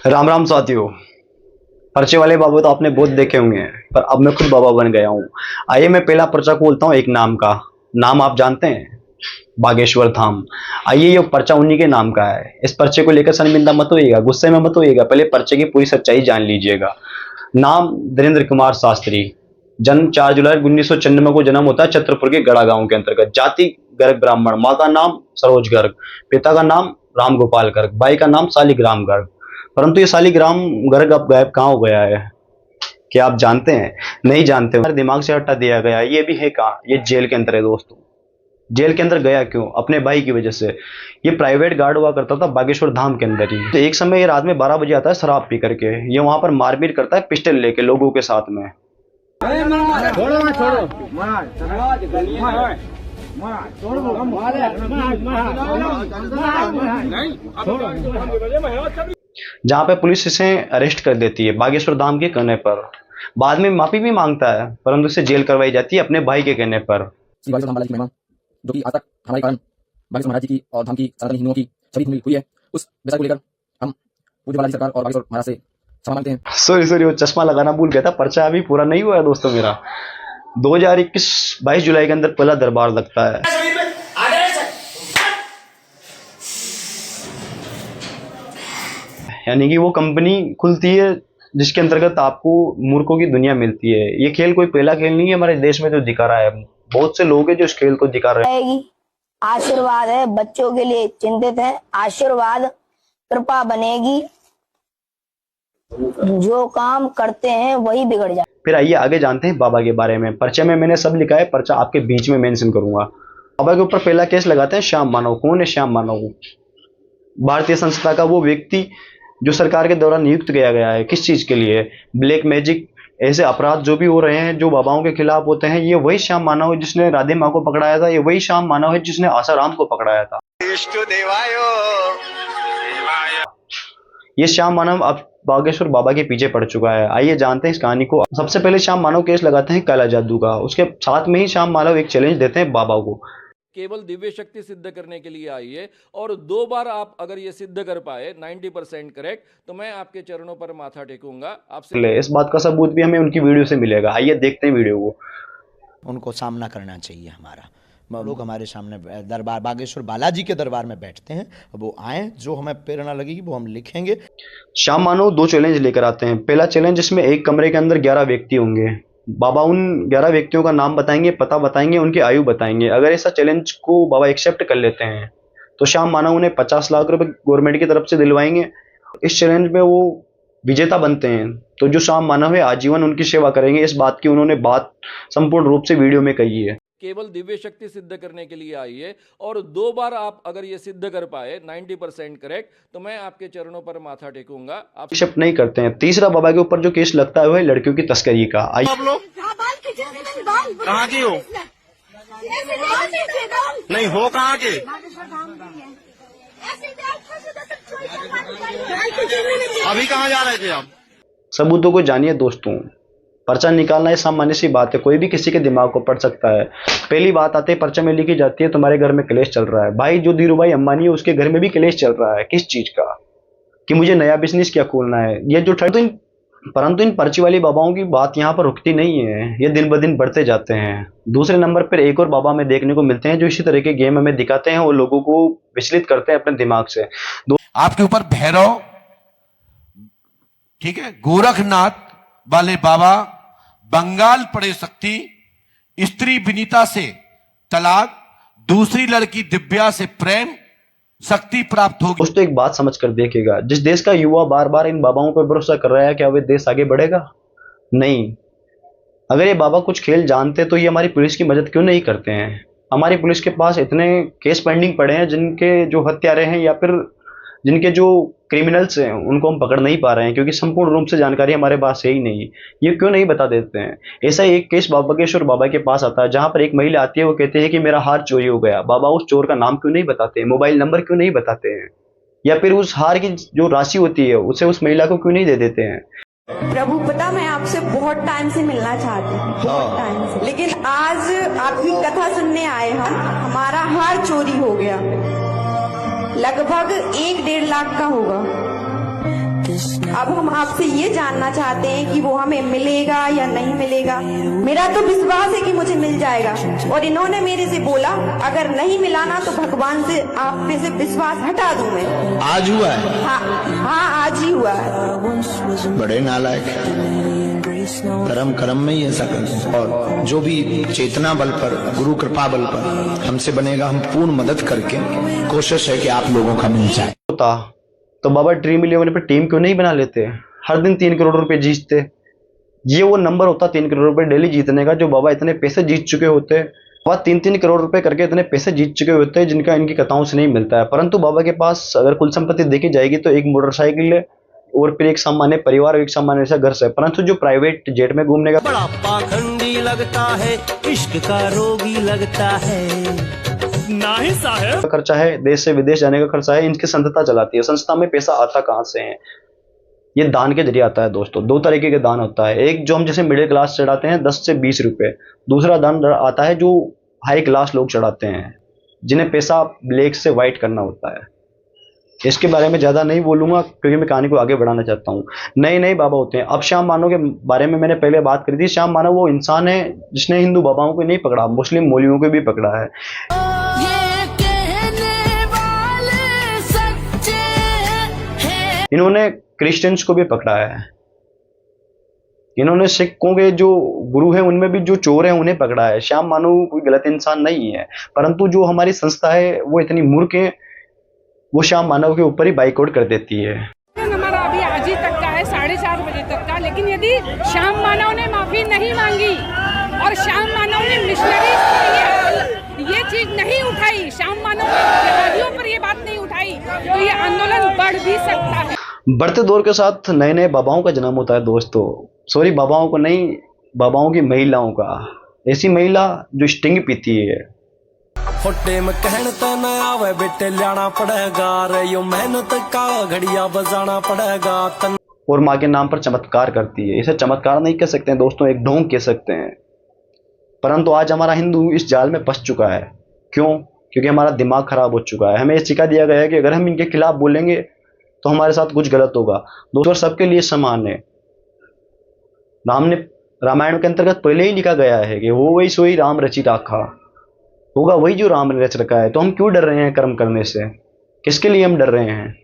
राम राम साथियों। पर्चे वाले बाबा तो आपने बहुत देखे होंगे, पर अब मैं खुद बाबा बन गया हूँ। आइए मैं पहला पर्चा खोलता हूँ एक नाम का। नाम आप जानते हैं? बागेश्वर धाम। आइए ये पर्चा उन्हीं के नाम का है। इस पर्चे को लेकर शर्मिंदा मत होइएगा, गुस्से में मत होइएगा, पहले पर्चे की पूरी सच्चाई जान लीजिएगा। नाम धीरेन्द्र कुमार शास्त्री। जन्म 4 जुलाई 1996 को जन्म होता है छतरपुर के गड़ा गांव के अंतर्गत। जाति गर्ग ब्राह्मण। माँ का नाम सरोज गर्ग। पिता का नाम राम गोपाल गर्ग। भाई का नाम शालिग्राम गर्ग। परंतु ये शालिग्राम गर्ग अब गायब कहाँ हो गया है, क्या आप जानते हैं? नहीं जानते हो। दिमाग से हटा दिया गया। ये भी है कहाँ? ये जेल के अंदर है दोस्तों। जेल के अंदर गया क्यों? अपने भाई की वजह से। ये प्राइवेट गार्ड हुआ करता था बागेश्वर धाम के अंदर ही। तो एक समय ये रात में 12 बजे आता है शराब पी करके। ये वहां पर मारपीट करता है पिस्टल लेके लोगों के साथ में। जहां पे पुलिस इसे अरेस्ट कर देती है बागेश्वर धाम के कहने पर। बाद में माफी भी मांगता है, परंतु इसे जेल करवाई जाती है अपने भाई के कहने पर। बागेश्वर धाम बालाजी की महिमा जो कि आज तक हमारे कारण बागेश्वर महाराज जी की और धाम की सनातनी हिंदुओं की छवि हुई है, उस विषय को लेकर हम पूज्य बालाजी सरकार और बागेश्वर महाराज से क्षमा मांगते हैं। सॉरी वो चश्मा लगाना भूल गया था। पर्चा अभी पूरा नहीं हुआ है दोस्तों मेरा। 2021 22 जुलाई के अंदर पहला दरबार लगता है। यानी कि वो कंपनी खुलती है जिसके अंतर्गत आपको मूर्खों की दुनिया मिलती है। ये खेल कोई पहला खेल नहीं है हमारे देश में जो दिखा रहा है। बहुत से लोग हैं जो इस खेल को दिखा रहे हैं। आशीर्वाद है, बच्चों के लिए चिंतित है। आशीर्वाद कृपा बनेगी, जो काम करते हैं वही बिगड़ जाए। फिर आइए आगे जानते हैं बाबा के बारे में। पर्चे में मैंने सब लिखा है, पर्चा आपके बीच में मेंशन करूंगा। बाबा के ऊपर पहला केस लगाते हैं श्याम मानव। कौन है श्याम मानव? भारतीय संस्था का वो व्यक्ति जो सरकार के द्वारा नियुक्त किया गया है। किस चीज के लिए? ब्लैक मैजिक, ऐसे अपराध जो भी हो रहे हैं जो बाबाओं के खिलाफ होते हैं, ये वही श्याम मानव है जिसने राधे माँ को पकड़ाया था। ये वही श्याम मानव है जिसने आसाराम को पकड़ाया था। ये श्याम मानव अब बागेश्वर बाबा के पीछे पड़ चुका है। आइए जानते हैं इस कहानी को। सबसे पहले श्याम मानव केस लगाते हैं काला जादू का। उसके साथ में ही श्याम मानव एक चैलेंज देते हैं बाबा को। केवल दिव्य शक्ति सिद्ध करने के लिए आइए और 2 बार आप अगर ये सिद्ध कर पाए 90% करेक्ट, तो मैं आपके चरणों पर माथा टेकूंगा आपसे। इस बात का सबूत भी हमें उनकी वीडियो से मिलेगा। आइए देखते हैं वीडियो को। उनको सामना करना चाहिए हमारा। लोग हमारे सामने दरबार बागेश्वर बालाजी के दरबार में बैठते हैं, वो आए, जो हमें प्रेरणा लगेगी वो हम लिखेंगे। श्याम मानव 2 चैलेंज लेकर आते हैं। पहला चैलेंज, इसमें एक कमरे के अंदर 11 व्यक्ति होंगे। बाबा उन 11 व्यक्तियों का नाम बताएंगे, पता बताएंगे, उनकी आयु बताएंगे। अगर ऐसा चैलेंज को बाबा एक्सेप्ट कर लेते हैं तो श्याम मानव उन्हें 50 लाख रुपए गवर्नमेंट की तरफ से दिलवाएंगे। इस चैलेंज में वो विजेता बनते हैं तो जो श्याम मानव है आजीवन उनकी सेवा करेंगे। इस बात की उन्होंने बात संपूर्ण रूप से वीडियो में कही है। केवल दिव्य शक्ति सिद्ध करने के लिए आइए और 2 बार आप अगर ये सिद्ध कर पाए 90% करेक्ट, तो मैं आपके चरणों पर माथा टेकूंगा। आप एक्सेप्ट नहीं करते हैं। तीसरा बाबा के ऊपर जो केस लगता है वह लड़कियों की तस्करी का। आप लोग कहाँ के हो? नहीं हो कहाँ के? अभी कहाँ जा रहे थे आप? सबूतों को जानिए दोस्तों। पर्चा निकालना ये सामान्य सी बात है, कोई भी किसी के दिमाग को पढ़ सकता है। पहली बात आते है पर्चा में लिखी जाती है तुम्हारे घर में क्लेश चल रहा है। भाई जो धीरू भाई अंबानी है उसके घर में भी क्लेश चल रहा है। किस चीज का? कि मुझे नया बिजनेस क्या खोलना है। ये जो परंतु इन पर्ची वाली बाबाओं की बात यहाँ पर रुकती नहीं है, ये दिन ब दिन बढ़ते जाते हैं। दूसरे नंबर पर एक और बाबा हमें देखने को मिलते हैं जो इसी तरह के गेम हमें दिखाते हैं और लोगों को विचलित करते हैं अपने दिमाग से। आपके ऊपर भैरव, ठीक है, गोरखनाथ वाले बाबा, बंगाल पड़े शक्ति, स्त्री विनीता से तलाक, दूसरी लड़की दिव्या से प्रेम, शक्ति प्राप्त होगी। दोस्तों एक बात समझ कर देखिएगा, जिस देश का युवा बार बार इन बाबाओं पर भरोसा कर रहा है, क्या वे देश आगे बढ़ेगा? नहीं। अगर ये बाबा कुछ खेल जानते तो ये हमारी पुलिस की मदद क्यों नहीं करते हैं? हमारी पुलिस के पास इतने केस पेंडिंग पड़े हैं जिनके जो हत्यारे हैं या फिर जिनके जो क्रिमिनल्स हैं उनको हम पकड़ नहीं पा रहे हैं, क्योंकि संपूर्ण रूप से जानकारी हमारे पास है ही नहीं। ये क्यों नहीं बता देते हैं? ऐसा एक केस बागेश्वर बाबा के पास आता है जहां पर एक महिला आती है, वो कहते हैं कि मेरा हार चोरी हो गया। बाबा उस चोर का नाम क्यों नहीं बताते? मोबाइल नंबर क्यों नहीं बताते हैं? या फिर उस हार की जो राशि होती है उसे उस महिला को क्यों नहीं दे देते हैं? प्रभु पता मैं आपसे बहुत टाइम से मिलना चाहती हूँ, बहुत टाइम से, लेकिन आज आपकी कथा सुनने आए हम। हमारा हार चोरी हो गया, लगभग 1-1.5 लाख का होगा। अब हम आपसे ये जानना चाहते हैं कि वो हमें मिलेगा या नहीं मिलेगा। मेरा तो विश्वास है कि मुझे मिल जाएगा, और इन्होंने मेरे से बोला अगर नहीं मिला ना तो भगवान से आप पे से विश्वास हटा दूं मैं। आज हुआ है? हाँ आज ही हुआ है। बड़े नालायक हैं। कर्म कर्म में ही ऐसा करते, और जो भी चेतना बल पर, गुरु कृपा बल पर हमसे बनेगा, हम पूर्ण मदद करके कोशिश है कि आप लोगों का मिल जाए। होता तो बाबा ड्रीम 11 पे टीम क्यों नहीं बना लेते? हर दिन 3 करोड़ रुपए जीतते। ये वो नंबर होता 3 करोड़ रुपए डेली जीतने का, जो बाबा इतने पैसे जीत चुके होते। बाबा 3-3 करोड़ रुपए करके इतने पैसे जीत चुके होते हैं, जिनका इनकी कथाओं से नहीं मिलता है। परंतु बाबा के पास अगर कुल संपत्ति देखी जाएगी तो एक मोटरसाइकिल है, और फिर एक सामान्य परिवार और एक सामान्य सा घर से। परंतु जो प्राइवेट जेट में घूमने का बड़ा पाखंडी लगता है, इश्क का रोगी लगता है। नहीं साहब, खर्चा है, देश से विदेश जाने का खर्चा है, इनकी संस्था चलाती है। संस्था में पैसा आता कहाँ से है? ये दान के जरिए आता है दोस्तों। 2 तरीके के दान होता है, एक जो हम जैसे मिडिल क्लास चढ़ाते हैं 10 से 20 रुपए। दूसरा दान आता है जो हाई क्लास लोग चढ़ाते हैं, जिन्हें पैसा ब्लैक से व्हाइट करना होता है। इसके बारे में ज़्यादा नहीं बोलूंगा क्योंकि मैं कहानी को आगे बढ़ाना चाहता हूँ। नए बाबा होते हैं। अब श्याम मानव के बारे में मैंने पहले बात करी थी। श्याम मानव वो इंसान है जिसने हिंदू बाबाओं को नहीं पकड़ा, मुस्लिम मौलवियों को भी पकड़ा है। इन्होंने क्रिश्चियंस को भी पकड़ा है। इन्होंने सिखों के जो गुरु हैं उनमें भी जो चोर हैं उन्हें पकड़ा है। श्याम मानव कोई गलत इंसान नहीं है, परंतु जो हमारी संस्था है वो इतनी मूर्ख है, वो श्याम मानव के ऊपर ही बाइकआउट कर देती है। हमारा अभी आज ही तक का है 4:30 बजे तक का, लेकिन यदि श्याम मानव ने माफी नहीं मांगी और श्याम मानव ने मिशनरी ये चीज नहीं उठाई, श्याम मानव ने जहादियों पर ये बात नहीं उठाई, तो ये आंदोलन बढ़ भी सकता है। बढ़ते दौर के साथ नए बाबाओं का जन्म होता है दोस्तों। सॉरी, बाबाओं को नहीं, बाबाओं की महिलाओं का। ऐसी महिला जो स्टिंग पीती है। फुट्टे में कहन तो न आवे बेटे, लाना पड़ेगा रे यो मेहनत का घड़िया बजाना पड़ेगा। और माँ के नाम पर चमत्कार करती है। इसे चमत्कार नहीं कह सकते हैं दोस्तों, एक ढोंग कह सकते हैं। परंतु आज हमारा हिंदू इस जाल में फंस चुका है। क्यों? क्योंकि हमारा दिमाग खराब हो चुका है। हमें ये सिखा दिया गया है कि अगर हम इनके खिलाफ बोलेंगे तो हमारे साथ कुछ गलत होगा। दोस्तों, सबके लिए समान है। राम ने रामायण के अंतर्गत पहले ही लिखा गया है कि वो वही सोई राम रचि राखा, होगा वही जो राम ने रच रखा है। तो हम क्यों डर रहे हैं कर्म करने से? किसके लिए हम डर रहे हैं?